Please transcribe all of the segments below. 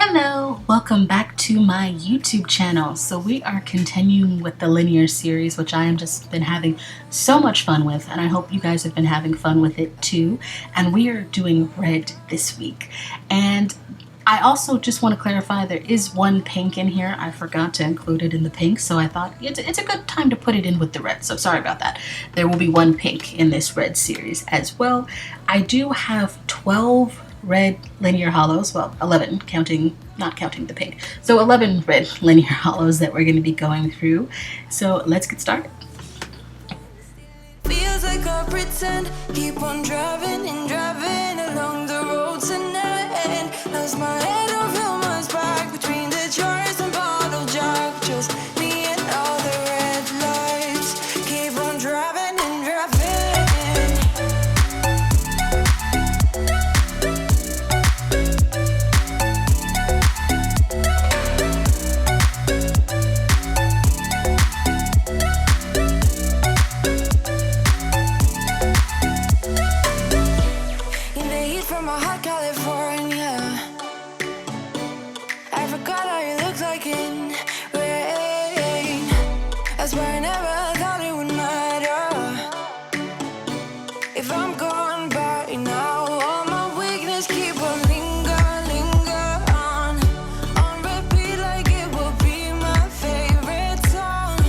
Hello, welcome back to my YouTube channel. So we are continuing with the linear series, which I am just been having so much fun with, and I hope you guys have been having fun with it too. And we are doing red this week. And I also just want to clarify, there is one pink in here. I forgot to include it in the pink, so I thought it's a good time to put it in with the red. So sorry about that. There will be one pink in this red series as well. I do have 12 red linear hollows, well 11 not counting the pink, so 11 red linear hollows that we're going to be going through. So let's get started. Feels like I pretend, keep on driving and driving along the road tonight. Lost my head over my back between the jars and bottle jack. Just me and all the red lights. Keep on driving and driving. In the heat from a hot California, I forgot how you look like in rain. I swear I never thought it would matter if I'm gone by now. All my weakness keep on linger on repeat like it will be my favorite song.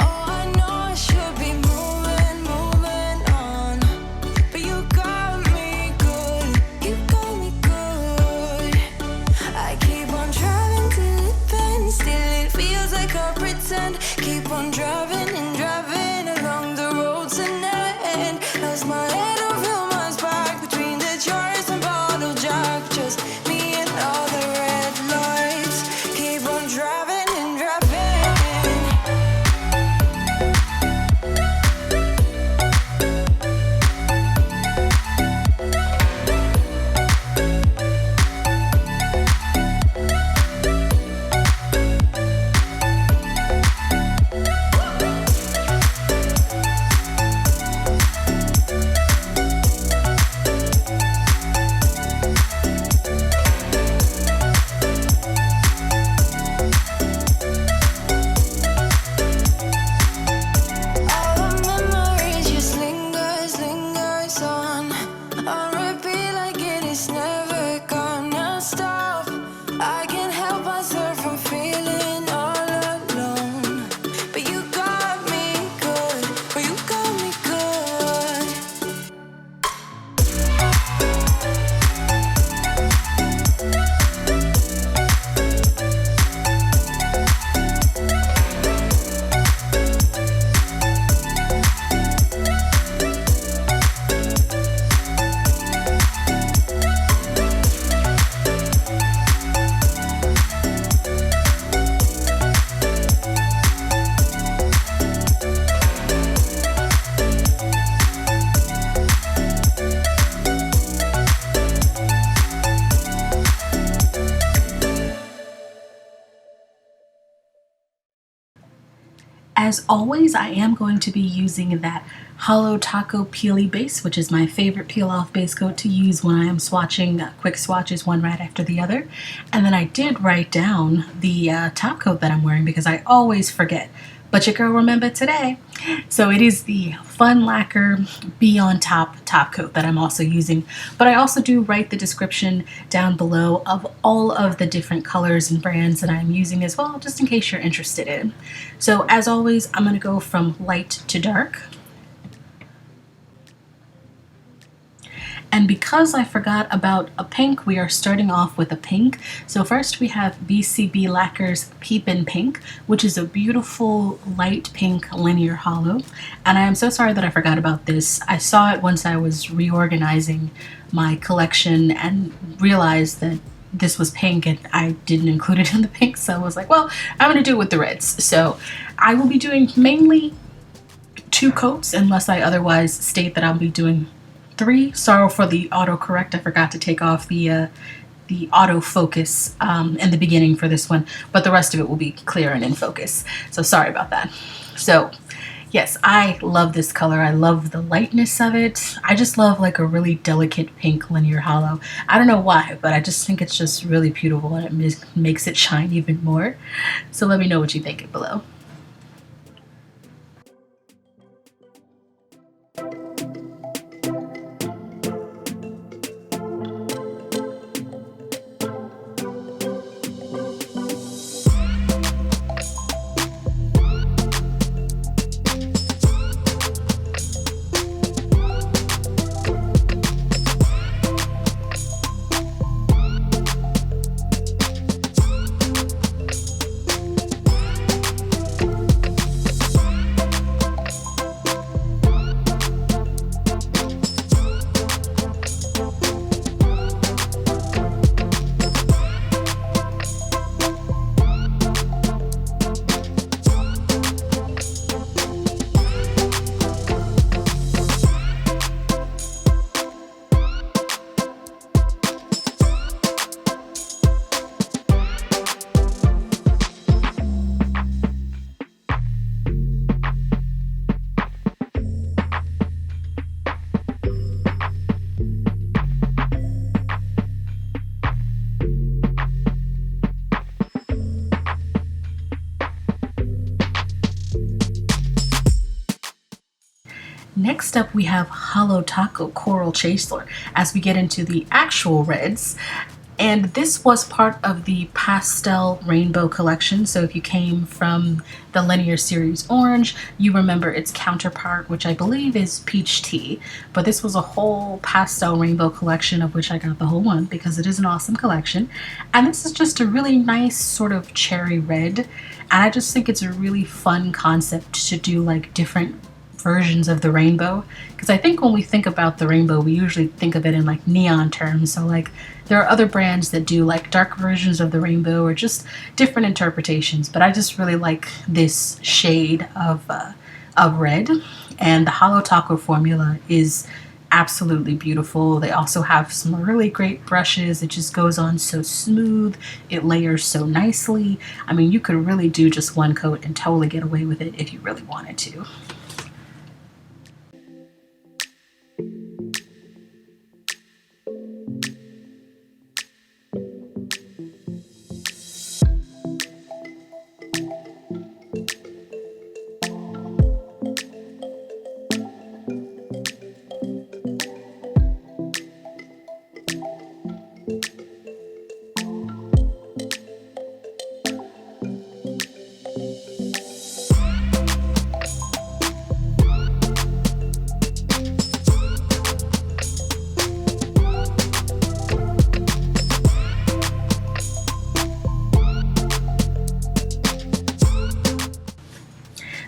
Oh, I know I should be moving on, but you got me good, you got me good. I keep on driving till it bends, still it feels like I pretend. Keep on driving and driving along the road tonight. Lost my head over my back between the jars and bottle jack. Just me and all the red lights. Keep on driving and driving. All the memories just lingers on repeat like it is never gonna stop. I can't help myself from feeling all alone, but you got me good, but you got me good. As always, I am going to be using that Holo Taco Peely base, which is my favorite peel-off base coat to use when I am swatching quick swatches one right after the other. And then I did write down the top coat that I'm wearing because I always forget. But your girl remembered today. So it is the F.U.N Lacquer Be On Top coat that I'm also using. But I also do write the description down below of all of the different colors and brands that I'm using as well, just in case you're interested in. So as always, I'm going to go from light to dark. And because I forgot about a pink, we are starting off with a pink. So first we have BCB Lacquer's Peep and Pink, which is a beautiful light pink linear hollow. And I am so sorry that I forgot about this. I saw it once I was reorganizing my collection and realized that this was pink and I didn't include it in the pink. So I was like, well, I'm gonna do it with the reds. So I will be doing mainly 2 coats unless I otherwise state that I'll be doing 3. Sorry for the autocorrect. I forgot to take off the autofocus in the beginning for this one, but the rest of it will be clear and in focus. So sorry about that. So Yes, I love this color. I love the lightness of it. I just love like a really delicate pink linear hollow. I don't know why, but I just think it's just really beautiful and it makes it shine even more. So let me know what you think below. Next up we have Holo Taco Coral Chaser as we get into the actual reds. And this was part of the pastel rainbow collection. So if you came from the linear series orange, you remember its counterpart, which I believe is peach tea. But this was a whole pastel rainbow collection, of which I got the whole one because it is an awesome collection. And this is just a really nice sort of cherry red. And I just think it's a really fun concept to do like different versions of the rainbow, because I think when we think about the rainbow we usually think of it in like neon terms. So like there are other brands that do like dark versions of the rainbow or just different interpretations, but I just really like this shade of red. And the Holo Taco formula is absolutely beautiful. They also have some really great brushes. It just goes on so smooth. It layers so nicely. I mean, you could really do just one coat and totally get away with it if you really wanted to.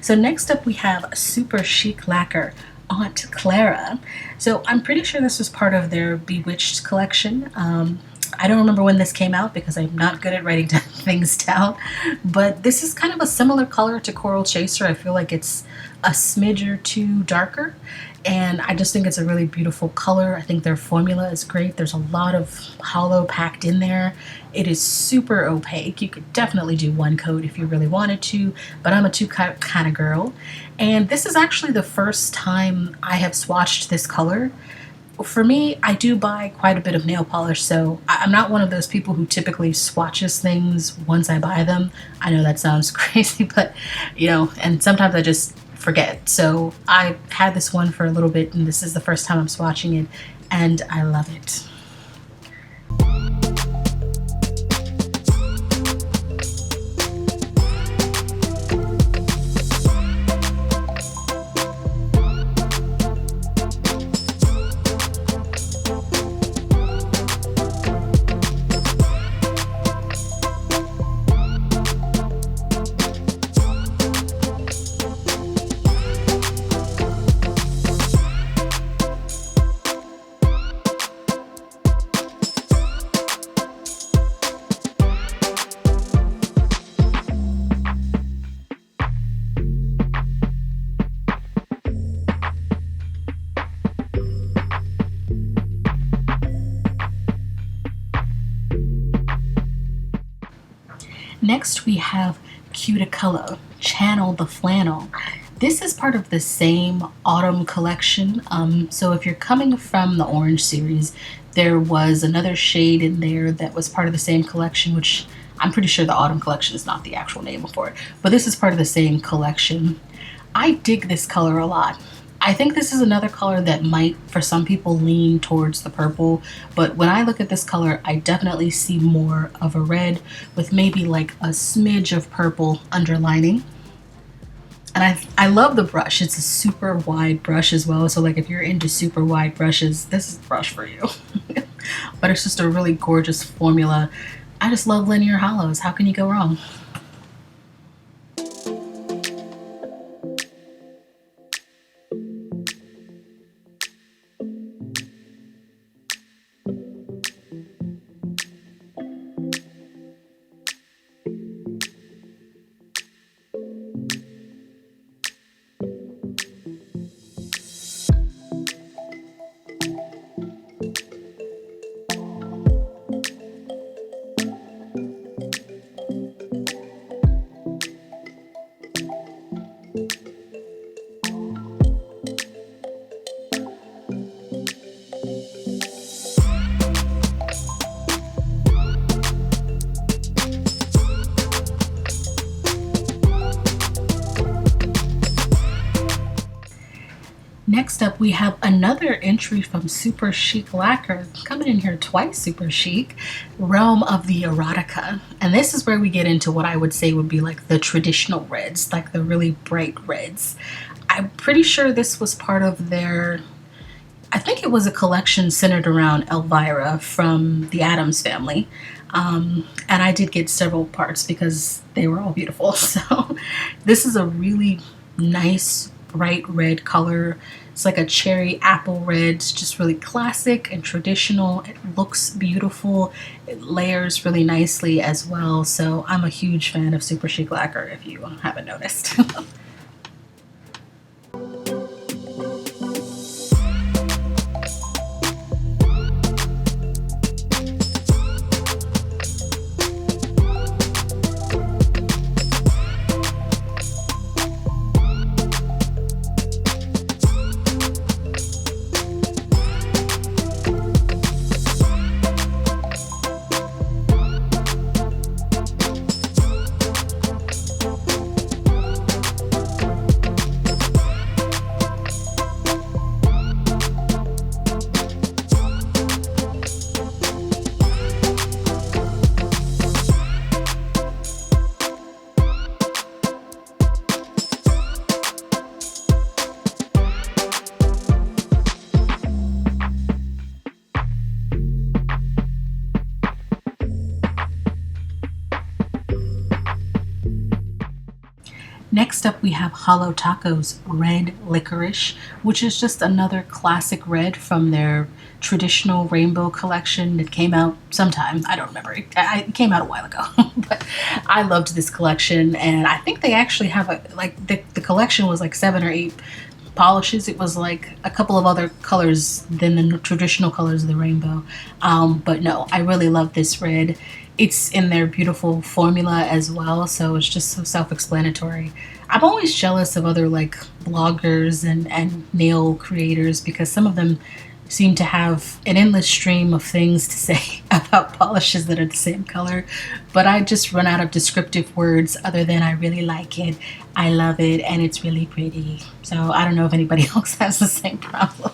So next up we have SuperChic Lacquer Aunt Clara. So I'm pretty sure this was part of their Bewitched collection. I don't remember when this came out because I'm not good at writing things down, but this is kind of a similar color to Coral Chaser. I feel like it's a smidge or two darker, and I just think it's a really beautiful color. I think their formula is great. There's a lot of holo packed in there. It is super opaque. You could definitely do one coat if you really wanted to, but I'm a two coat kind of girl. And this is actually the first time I have swatched this color. For me, I do buy quite a bit of nail polish, so I'm not one of those people who typically swatches things once I buy them. I know that sounds crazy, but you know, and sometimes I just forget. So I had this one for a little bit, and this is the first time I'm swatching it, and I love it. Next we have Cuticula, Channel the Flannel. This is part of the same autumn collection. So if you're coming from the orange series, there was another shade in there that was part of the same collection, which I'm pretty sure the autumn collection is not the actual name for it, but this is part of the same collection. I dig this color a lot. I think this is another color that might, for some people, lean towards the purple, but when I look at this color, I definitely see more of a red with maybe like a smidge of purple underlining. And I love the brush. It's a super wide brush as well, so like if you're into super wide brushes, this is the brush for you. But it's just a really gorgeous formula. I just love linear hollows. How can you go wrong? Next up, we have another entry from SuperChic Lacquer, coming in here twice, SuperChic, Realm of the Erotica. And this is where we get into what I would say would be like the traditional reds, like the really bright reds. I'm pretty sure this was part of their, I think it was a collection centered around Elvira from the Addams family. And I did get several parts because they were all beautiful. So this is a really nice bright red color. It's like a cherry apple red. It's just really classic and traditional. It looks beautiful. It layers really nicely as well. So I'm a huge fan of SuperChic Lacquer if you haven't noticed. Next up, we have Holo Taco's Red Licorice, which is just another classic red from their traditional rainbow collection that came out sometime. I don't remember. It came out a while ago, but I loved this collection, and I think they actually have the collection was like 7 or 8 polishes. It was like a couple of other colors than the traditional colors of the rainbow. But no, I really love this red. It's in their beautiful formula as well, so it's just so self-explanatory. I'm always jealous of other like bloggers and nail creators because some of them seem to have an endless stream of things to say about polishes that are the same color, but I just run out of descriptive words other than I really like it, I love it, and it's really pretty. So I don't know if anybody else has the same problem.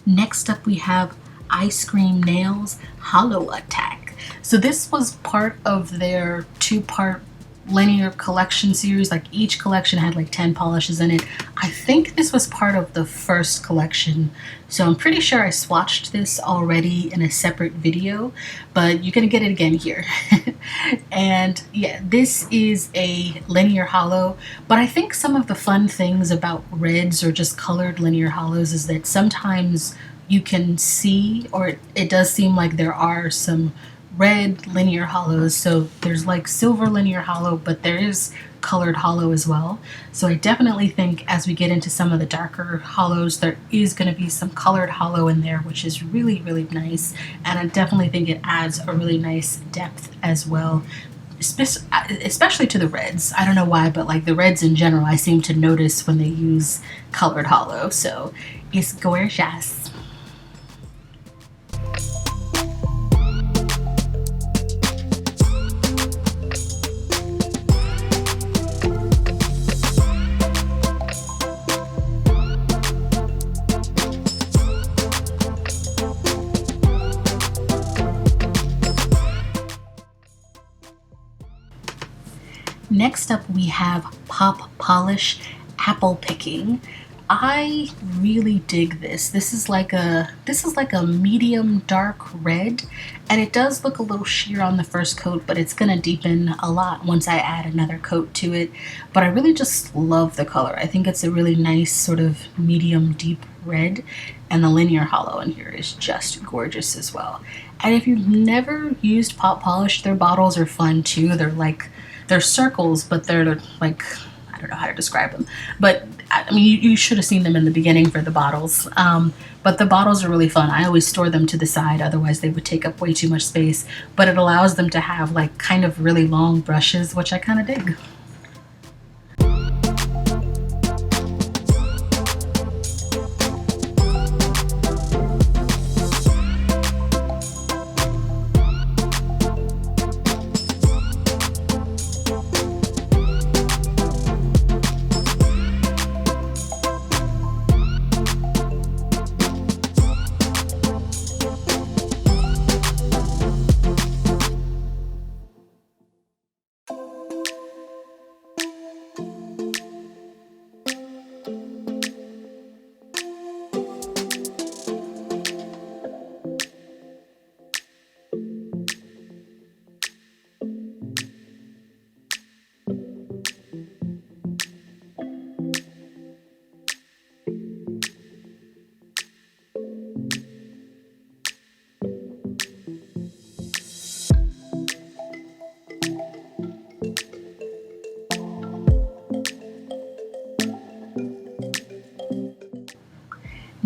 Next up, we have Ice Cream Nails Holo Attack. So this was part of their two-part linear collection series. Like each collection had like 10 polishes in it. I think this was part of the first collection, so I'm pretty sure I swatched this already in a separate video, but you're gonna get it again here. And yeah, this is a linear holo, but I think some of the fun things about reds or just colored linear holos is that sometimes you can see, or it does seem like there are some red linear holos. So there's like silver linear holo, but there is colored holo as well. So I definitely think as we get into some of the darker holos, there is going to be some colored holo in there, which is really, really nice. And I definitely think it adds a really nice depth as well, especially to the reds. I don't know why, but like the reds in general, I seem to notice when they use colored holo. So it's gorgeous. Next up we have Pop Polish Apple Picking. I really dig this. This is like a medium dark red, and it does look a little sheer on the first coat, but it's gonna deepen a lot once I add another coat to it. But I really just love the color. I think it's a really nice sort of medium deep red, and the linear holo in here is just gorgeous as well. And if you've never used Pop Polish, their bottles are fun too. They're circles, but they're like, I don't know how to describe them. But I mean, you should have seen them in the beginning for the bottles. But the bottles are really fun. I always store them to the side, otherwise they would take up way too much space. But it allows them to have like kind of really long brushes, which I kind of dig.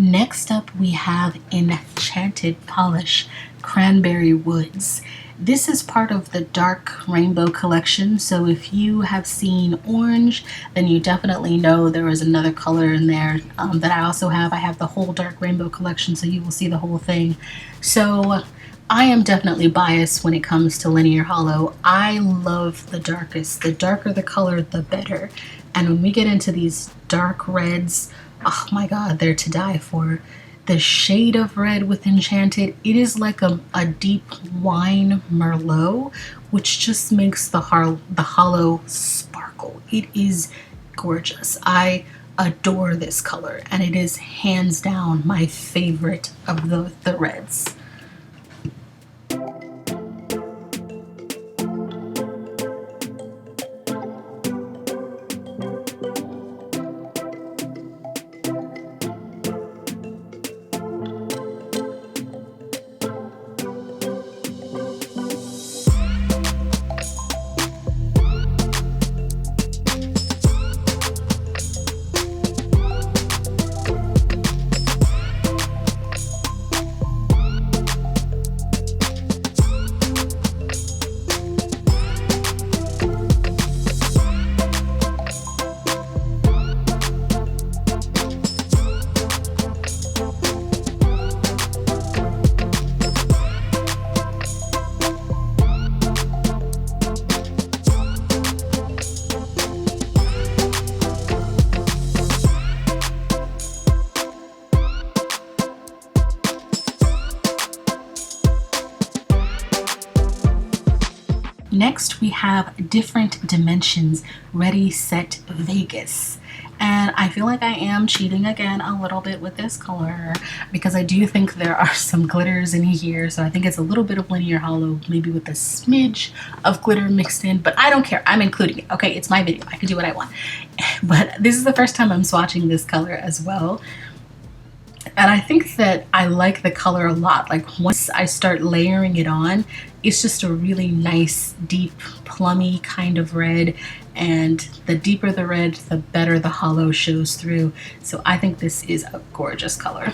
Next up we have Enchanted Polish Cranberry Woods. This is part of the dark rainbow collection, so if you have seen orange, then you definitely know there is another color in there that I also have. I have the whole dark rainbow collection, so you will see the whole thing. So I am definitely biased when it comes to linear holo. I love the darkest. The darker the color, the better. And when we get into these dark reds, oh my god, they're to die for. The shade of red with Enchanted, it is like a deep wine Merlot, which just makes the holo sparkle. It is gorgeous. I adore this color, and it is hands down my favorite of the reds. Next, we have Different Dimensions Ready.Set.Vegas. And I feel like I am cheating again a little bit with this color because I do think there are some glitters in here. So I think it's a little bit of linear holo, maybe with a smidge of glitter mixed in, but I don't care. I'm including it. Okay, it's my video. I can do what I want. But this is the first time I'm swatching this color as well. And I think that I like the color a lot. Like once I start layering it on, it's just a really nice, deep, plummy kind of red. And the deeper the red, the better the holo shows through. So I think this is a gorgeous color.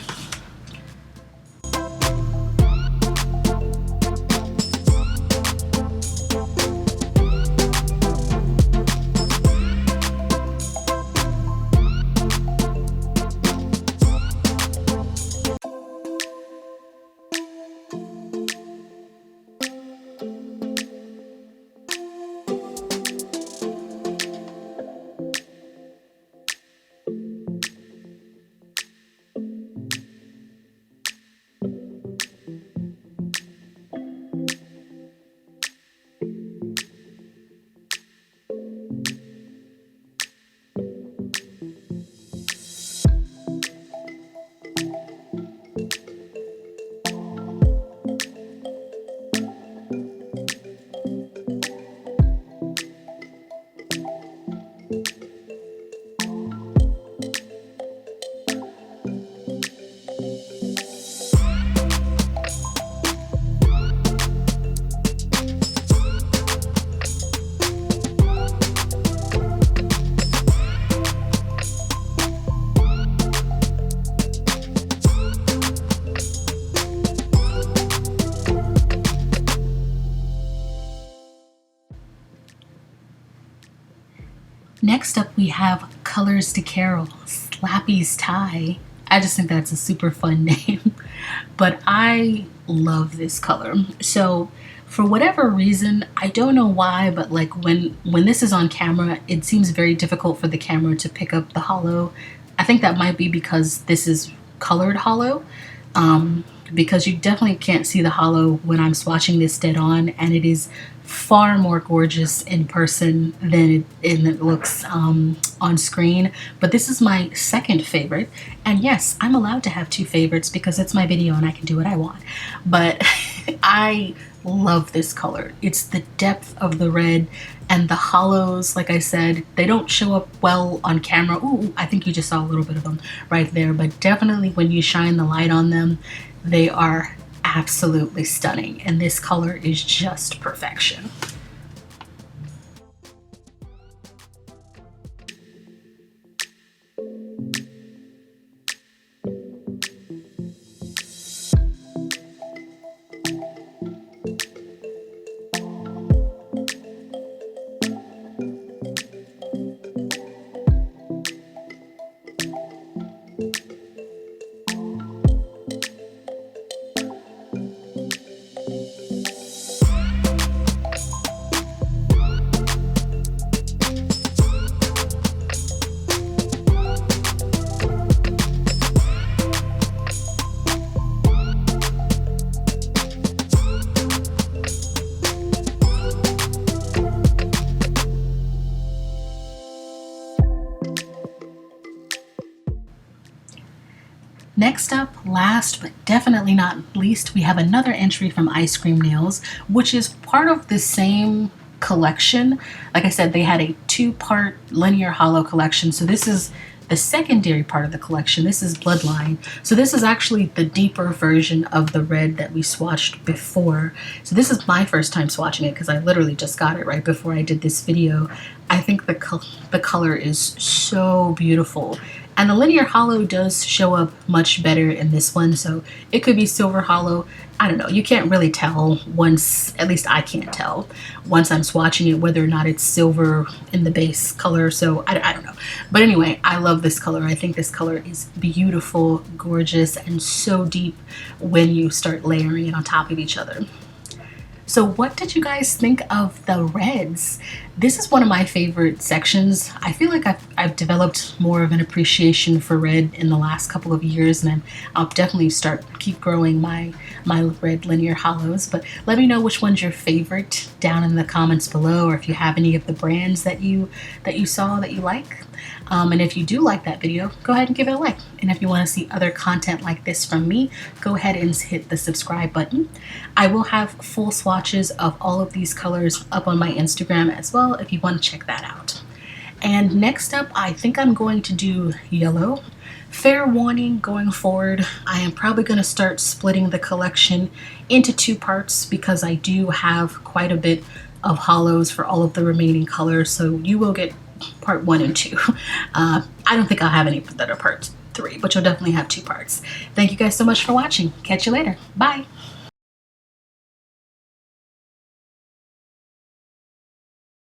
Next up, we have Colors to Carol, Slappy's Tie. I just think that's a super fun name, but I love this color. So for whatever reason, I don't know why, but like when this is on camera, it seems very difficult for the camera to pick up the holo. I think that might be because this is colored holo, because you definitely can't see the holo when I'm swatching this dead on, and it is far more gorgeous in person than it looks on screen. But this is my second favorite, and yes, I'm allowed to have two favorites because it's my video and I can do what I want. But I love this color. It's the depth of the red, and the holos, like I said, they don't show up well on camera. Ooh, I think you just saw a little bit of them right there, but definitely when you shine the light on them, they are absolutely stunning, and this color is just perfection. Next up, last but definitely not least, we have another entry from Ice Cream Nails, which is part of the same collection. Like I said, they had a two-part linear holo collection, so this is the secondary part of the collection. This is Bloodline. So this is actually the deeper version of the red that we swatched before. So this is my first time swatching it because I literally just got it right before I did this video. I think the color is so beautiful. And the linear holo does show up much better in this one, so it could be silver holo. I don't know, you can't really tell once, at least I can't tell, once I'm swatching it whether or not it's silver in the base color, so I don't know. But anyway, I love this color. I think this color is beautiful, gorgeous, and so deep when you start layering it on top of each other. So what did you guys think of the reds? This is one of my favorite sections. I feel like I've developed more of an appreciation for red in the last couple of years, and I'll definitely keep growing my red linear hollows. But let me know which one's your favorite down in the comments below, or if you have any of the brands that you saw that you like. And if you do like that video, go ahead and give it a like. And if you want to see other content like this from me, go ahead and hit the subscribe button. I will have full swatches of all of these colors up on my Instagram as well if you want to check that out. And next up, I think I'm going to do yellow. Fair warning, going forward, I am probably going to start splitting the collection into 2 parts because I do have quite a bit of hollows for all of the remaining colors, so you will get part 1 and 2. I don't think I'll have any that are part 3, but you'll definitely have 2 parts. Thank you guys so much for watching. Catch you later. Bye.